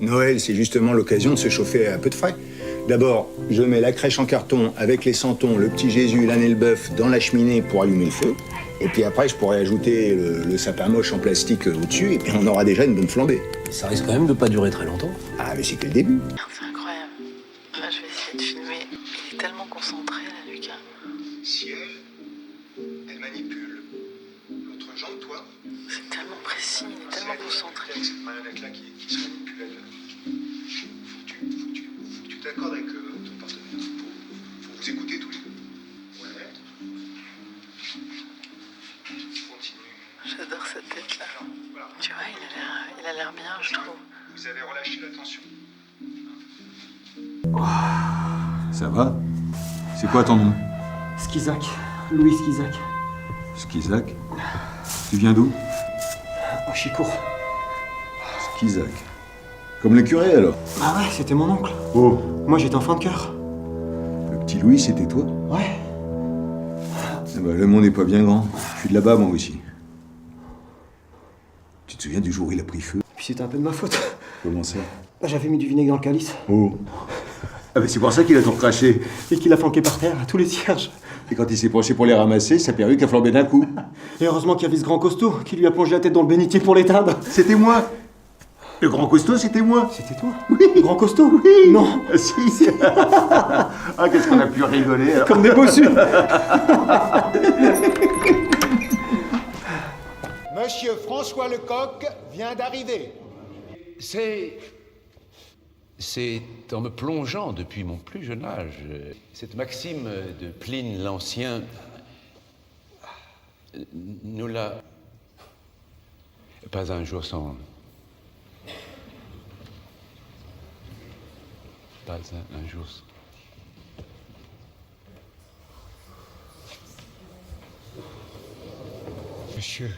Noël, c'est justement l'occasion de se chauffer à peu de frais. D'abord, je mets la crèche en carton avec les santons, le petit Jésus, l'âne et le bœuf dans la cheminée pour allumer le feu. Et puis après, je pourrais ajouter le sapin moche en plastique au-dessus et puis on aura déjà une bonne flambée. Ça risque quand même de pas durer très longtemps. Ah, mais c'est que le début. C'est incroyable. Là, je vais essayer de filmer. Il est tellement concentré, là, Lucas. Si elle manipule l'autre jambe, toi, C'est tellement précis, il est tellement concentré. avec cette marionnette-là qui se manipule elle. Faut que tu t'accordes avec ton partenaire. Faut vous écouter tous les deux. Ouais. Continue. J'adore cette tête-là. Voilà. Tu vois, il a l'air bien, je trouve. Vous avez relâché la tension. Ça va? C'est quoi ton nom? Skizak. Louis Skizak. Skizak? Tu viens d'où? Chicourt. Skizak. Comme le curé alors? Ah ouais, c'était mon oncle. Oh! Moi, j'étais enfant de cœur. Le petit Louis, c'était toi? Ouais. Ah bah, le monde n'est pas bien grand. Je suis de là-bas, moi aussi. Tu te souviens du jour où il a pris feu? Puis c'était un peu de ma faute. Comment ça? Bah, j'avais mis du vinaigre dans le calice. Oh! Ah bah c'est pour ça qu'il a tout recraché. Et qu'il a flanqué par terre à tous les cierges. Et quand il s'est penché pour les ramasser, sa perruque a flambé d'un coup. Et heureusement qu'il y avait ce grand costaud qui lui a plongé la tête dans le bénitier pour l'éteindre. C'était moi! Le grand costaud, c'était moi! C'était toi? Oui. Le grand costaud? Oui. Non. Ah, si! Ah, qu'est-ce qu'on a pu rigoler alors. Comme des bossus. Monsieur François Lecoq vient d'arriver. C'est en me plongeant depuis mon plus jeune âge. Cette maxime de Pline l'Ancien nous l'a... Pas un jour sans... Pas un jour sans... Monsieur.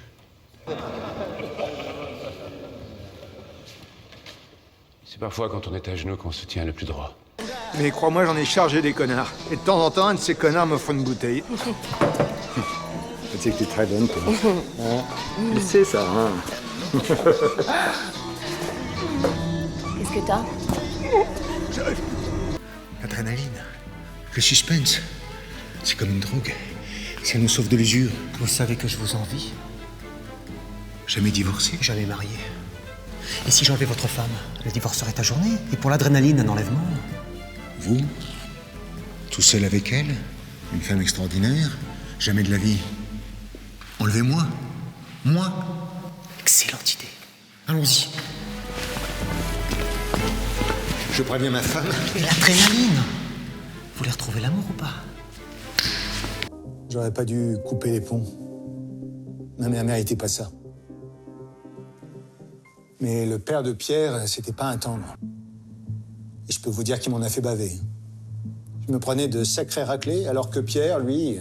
C'est parfois quand on est à genoux qu'on se tient le plus droit. Mais crois-moi, j'en ai chargé des connards. Et de temps en temps, un de ces connards me fera une bouteille. Tu sais que t'es très bonne, toi. Je sais ça, hein. Qu'est-ce que t'as? L'adrénaline, le suspense, c'est comme une drogue. Ça nous sauve de l'usure. Vous savez que je vous envie. Jamais divorcé. Jamais marié. Et si j'enlevais votre femme, le divorce serait à journée. Et pour l'adrénaline, un enlèvement. Vous, tout seul avec elle, une femme extraordinaire, jamais de la vie. Enlevez-moi. Moi. Excellente idée. Allons-y. Je préviens ma femme. Et l'adrénaline. Vous voulez retrouver l'amour ou pas? J'aurais pas dû couper les ponts. Ma mère méritait pas ça. Mais le père de Pierre, c'était pas un tendre. Et je peux vous dire qu'il m'en a fait baver. Je me prenais de sacrés raclés, alors que Pierre, lui,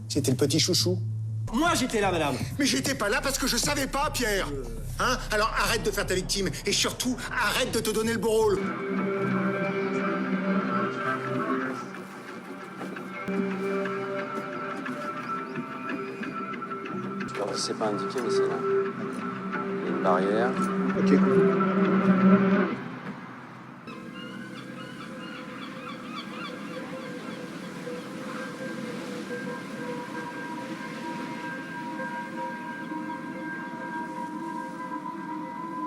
c'était le petit chouchou. Moi, j'étais là, madame. Mais j'étais pas là parce que je savais pas, Pierre. Hein? Alors arrête de faire ta victime. Et surtout, arrête de te donner le beau rôle. C'est pas indiqué, mais c'est là. Il y a une barrière. Ok.